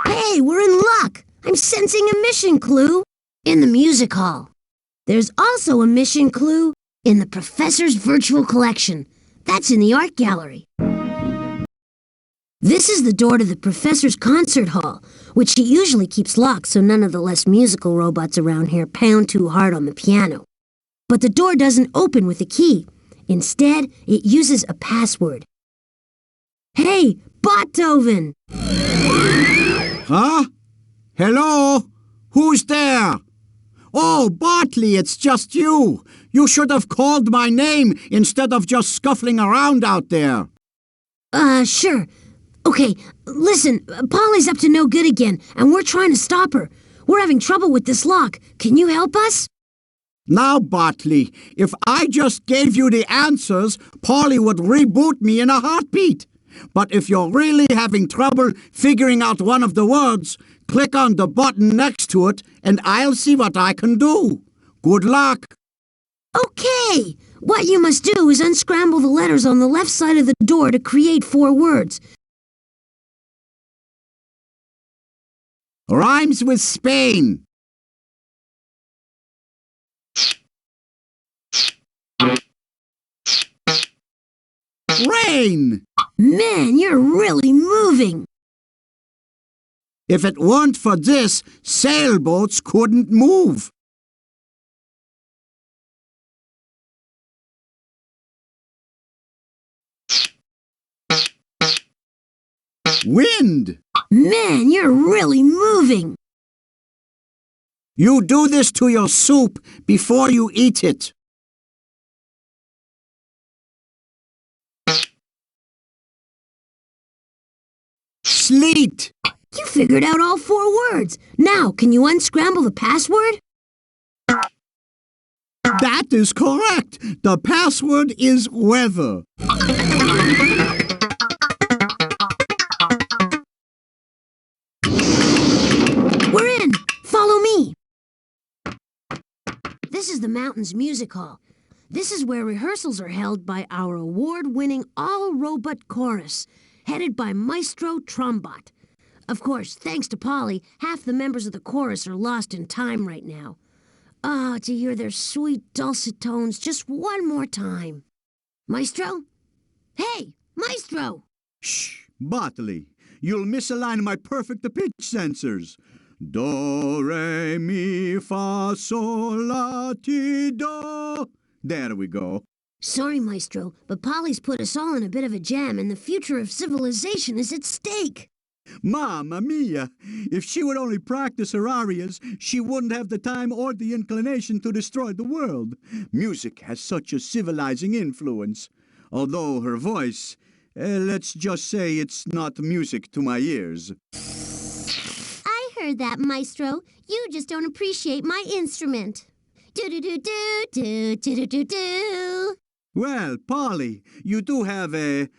Hey, we're in luck! I'm sensing a mission clue in the music hall. There's also a mission clue in the professor's virtual collection. That's in the art gallery. This is the door to the professor's concert hall, which he usually keeps locked so none of the less musical robots around here pound too hard on the piano. But the door doesn't open with a key. Instead, it uses a password. Hey, Beethoven! Huh? Hello? Who's there? Oh, Bartley, it's just you. You should have called my name instead of just scuffling around out there. Sure. Okay, listen, Polly's up to no good again, and we're trying to stop her. We're having trouble with this lock. Can you help us? Now, Bartley, if I just gave you the answers, Polly would reboot me in a heartbeat. But if you're really having trouble figuring out one of the words, click on the button next to it, and I'll see what I can do. Good luck. Okay. What you must do is unscramble the letters on the left side of the door to create 4 words. Rhymes with Spain. Rain. Man, you're really moving. If it weren't for this, sailboats couldn't move. Wind. Man, you're really moving. You do this to your soup before you eat it. Sleet. You figured out all 4 words. Now, can you unscramble the password? That is correct. The password is weather. We're in. Follow me. This is the Mountains Music Hall. This is where rehearsals are held by our award-winning all-robot chorus, headed by Maestro Trombot. Of course, thanks to Polly, half the members of the chorus are lost in time right now. Ah, to hear their sweet, dulcet tones just one more time. Maestro? Hey, Maestro! Shh, Bartley. You'll misalign my perfect pitch sensors. Do, re, mi, fa, sol, la, ti, do. There we go. Sorry, Maestro, but Polly's put us all in a bit of a jam and the future of civilization is at stake. Mamma mia! If she would only practice her arias, she wouldn't have the time or the inclination to destroy the world. Music has such a civilizing influence. Although her voice, let's just say it's not music to my ears. I heard that, Maestro. You just don't appreciate my instrument. Do-do-do-do-do-do-do-do. Well, Polly, you do have a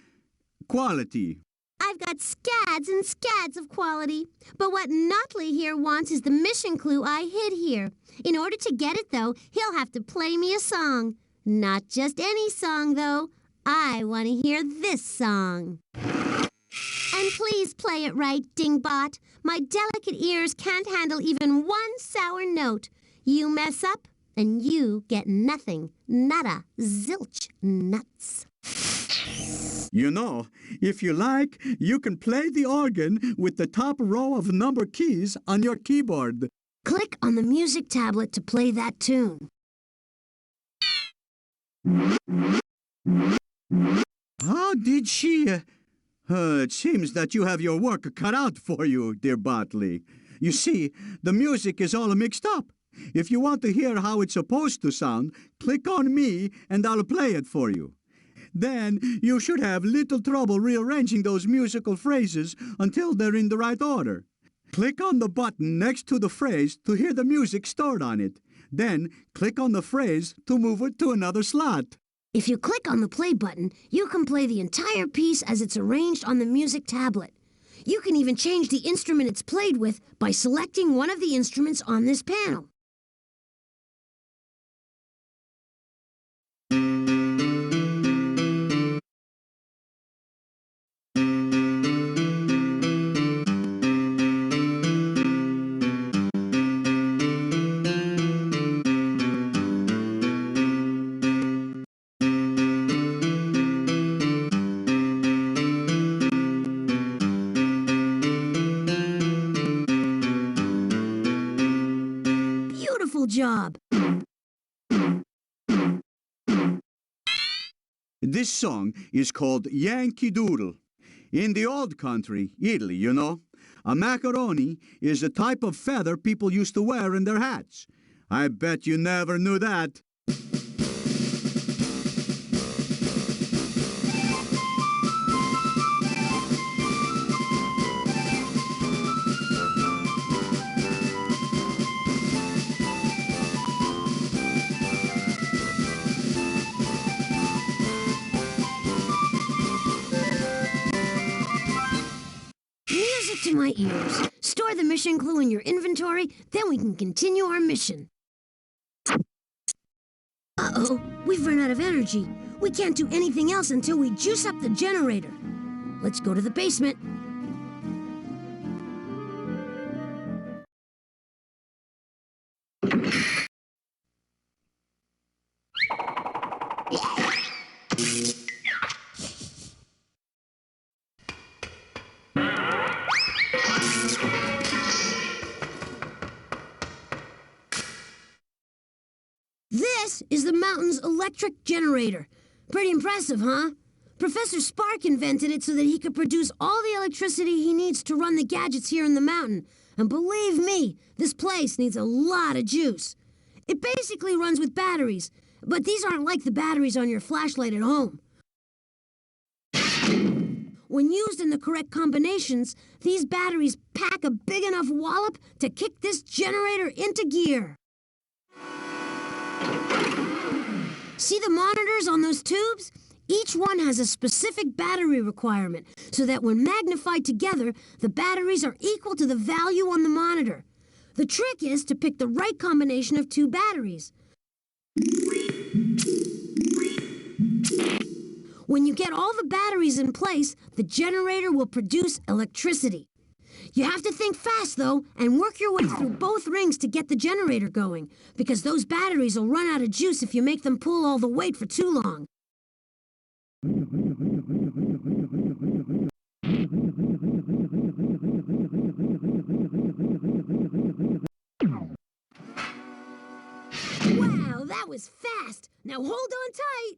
quality. I've got scads and scads of quality. But what Notley here wants is the mission clue I hid here. In order to get it, though, he'll have to play me a song. Not just any song, though. I want to hear this song. And please play it right, Dingbot. My delicate ears can't handle even one sour note. You mess up, and you get nothing. Nada. Zilch. Nuts. You know, if you like, you can play the organ with the top row of number keys on your keyboard. Click on the music tablet to play that tune. How did she... it seems that you have your work cut out for you, dear Bartley. You see, the music is all mixed up. If you want to hear how it's supposed to sound, click on me and I'll play it for you. Then you should have little trouble rearranging those musical phrases until they're in the right order. Click on the button next to the phrase to hear the music stored on it. Then click on the phrase to move it to another slot. If you click on the play button, you can play the entire piece as it's arranged on the music tablet. You can even change the instrument it's played with by selecting one of the instruments on this panel. job. This song is called Yankee Doodle. In the old country, Italy, you know, a macaroni is a type of feather people used to wear in their hats. I bet you never knew that. Music to my ears. Store the mission clue in your inventory, then we can continue our mission. Uh-oh, we've run out of energy. We can't do anything else until we juice up the generator. Let's go to the basement. This is the mountain's electric generator. Pretty impressive, huh? Professor Spark invented it so that he could produce all the electricity he needs to run the gadgets here in the mountain. And believe me, this place needs a lot of juice. It basically runs with batteries, but these aren't like the batteries on your flashlight at home. When used in the correct combinations, these batteries pack a big enough wallop to kick this generator into gear. See the monitors on those tubes? Each one has a specific battery requirement, so that when magnified together, the batteries are equal to the value on the monitor. The trick is to pick the right combination of two batteries. When you get all the batteries in place, the generator will produce electricity. You have to think fast, though, and work your way through both rings to get the generator going, because those batteries will run out of juice if you make them pull all the weight for too long. Wow, that was fast! Now hold on tight!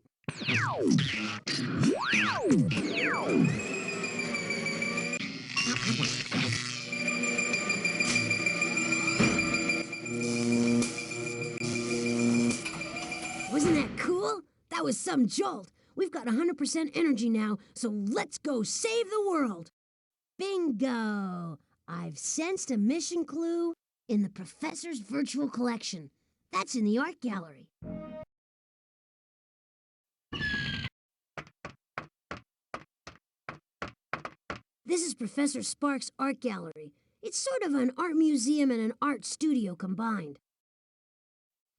Wasn't that cool? That was some jolt. We've got 100% energy now, so let's go save the world. Bingo! I've sensed a mission clue in the professor's virtual collection. That's in the art gallery. This is Professor Spark's art gallery. It's sort of an art museum and an art studio combined.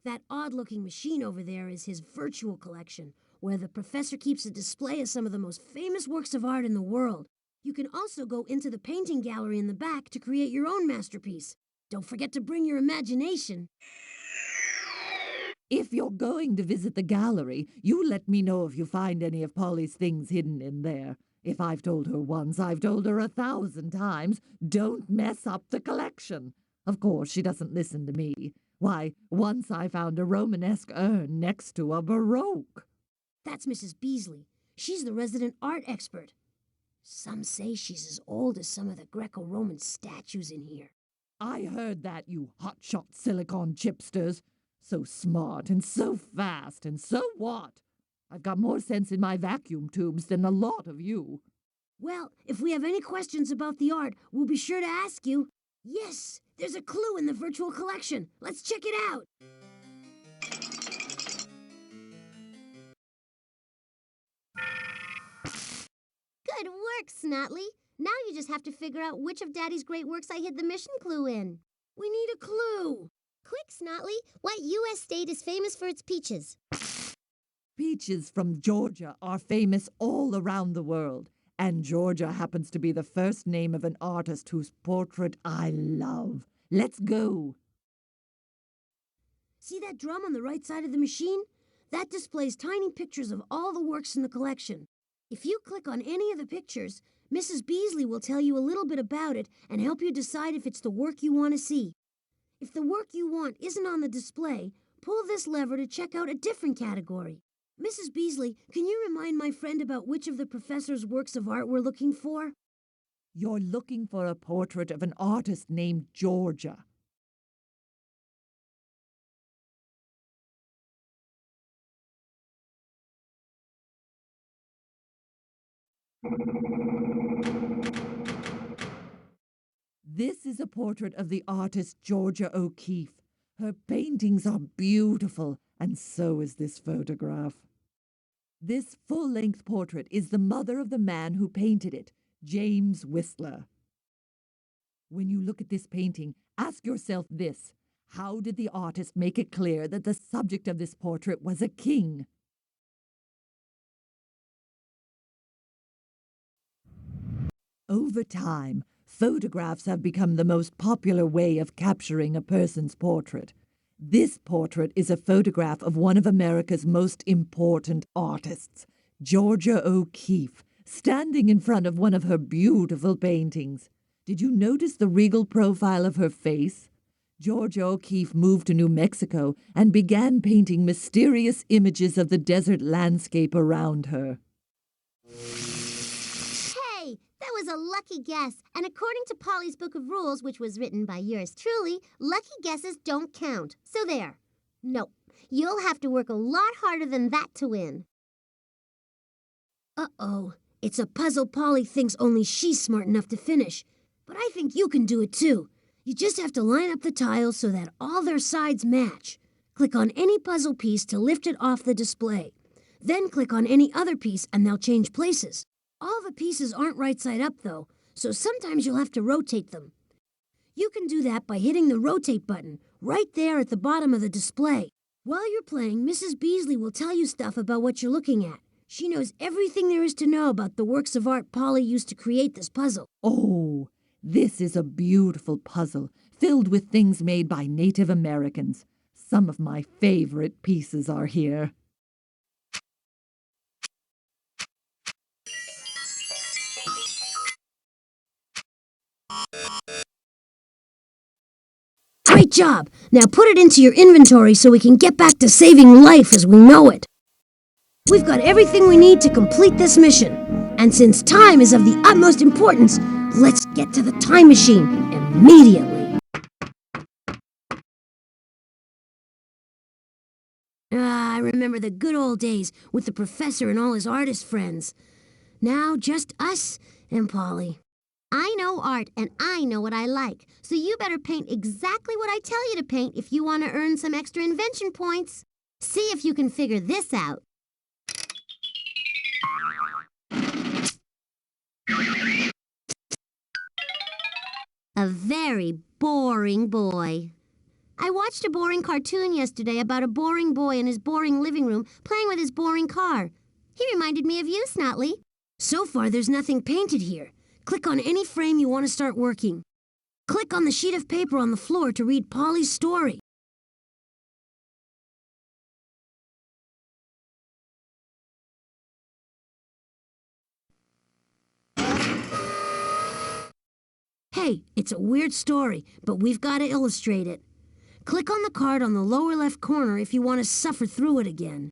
That odd-looking machine over there is his virtual collection, where the professor keeps a display of some of the most famous works of art in the world. You can also go into the painting gallery in the back to create your own masterpiece. Don't forget to bring your imagination. If you're going to visit the gallery, you let me know if you find any of Polly's things hidden in there. If I've told her once, I've told her 1,000 times, don't mess up the collection. Of course, she doesn't listen to me. Why, once I found a Romanesque urn next to a Baroque. That's Mrs. Beasley. She's the resident art expert. Some say she's as old as some of the Greco-Roman statues in here. I heard that, you hotshot silicon chipsters. So smart and so fast, and so what? I've got more sense in my vacuum tubes than a lot of you. Well, if we have any questions about the art, we'll be sure to ask you. Yes, there's a clue in the virtual collection. Let's check it out. Good work, Snotley. Now you just have to figure out which of Daddy's great works I hid the mission clue in. We need a clue. Quick, Snotley, what U.S. state is famous for its peaches? Peaches from Georgia are famous all around the world, and Georgia happens to be the first name of an artist whose portrait I love. Let's go. See that drum on the right side of the machine? That displays tiny pictures of all the works in the collection. If you click on any of the pictures, Mrs. Beasley will tell you a little bit about it and help you decide if it's the work you want to see. If the work you want isn't on the display, pull this lever to check out a different category. Mrs. Beasley, can you remind my friend about which of the professor's works of art we're looking for? You're looking for a portrait of an artist named Georgia. This is a portrait of the artist Georgia O'Keeffe. Her paintings are beautiful, and so is this photograph. This full-length portrait is the mother of the man who painted it, James Whistler. When you look at this painting, ask yourself this: how did the artist make it clear that the subject of this portrait was a king? Over time, photographs have become the most popular way of capturing a person's portrait. This portrait is a photograph of one of America's most important artists, Georgia O'Keeffe, standing in front of one of her beautiful paintings. Did you notice the regal profile of her face? Georgia O'Keeffe moved to New Mexico and began painting mysterious images of the desert landscape around her. Hey, that was a lucky guess. And according to Polly's Book of Rules, which was written by yours truly, lucky guesses don't count. So there. Nope. You'll have to work a lot harder than that to win. Uh-oh. It's a puzzle Polly thinks only she's smart enough to finish. But I think you can do it too. You just have to line up the tiles so that all their sides match. Click on any puzzle piece to lift it off the display. Then click on any other piece and they'll change places. All the pieces aren't right side up though, so sometimes you'll have to rotate them. You can do that by hitting the rotate button right there at the bottom of the display. While you're playing, Mrs. Beasley will tell you stuff about what you're looking at. She knows everything there is to know about the works of art Polly used to create this puzzle. Oh, this is a beautiful puzzle filled with things made by Native Americans. Some of my favorite pieces are here. Great job! Now put it into your inventory so we can get back to saving life as we know it. We've got everything we need to complete this mission. And since time is of the utmost importance, let's get to the time machine immediately. I remember the good old days with the professor and all his artist friends. Now just us and Polly. I know art and I know what I like, so you better paint exactly what I tell you to paint if you want to earn some extra invention points. See if you can figure this out. A very boring boy. I watched a boring cartoon yesterday about a boring boy in his boring living room playing with his boring car. He reminded me of you, Snotley. So far, there's nothing painted here. Click on any frame you want to start working. Click on the sheet of paper on the floor to read Pollys Story. Hey, it's a weird story, but we've got to illustrate it. Click on the card on the lower left corner if you want to suffer through it again.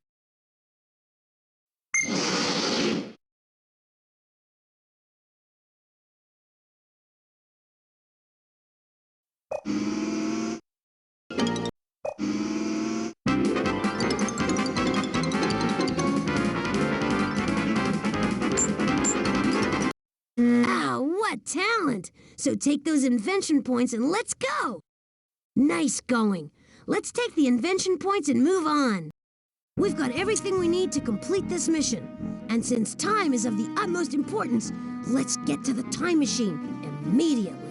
What talent! So take those invention points and let's go! Nice going. Let's take the invention points and move on. We've got everything we need to complete this mission. And since time is of the utmost importance, let's get to the time machine immediately.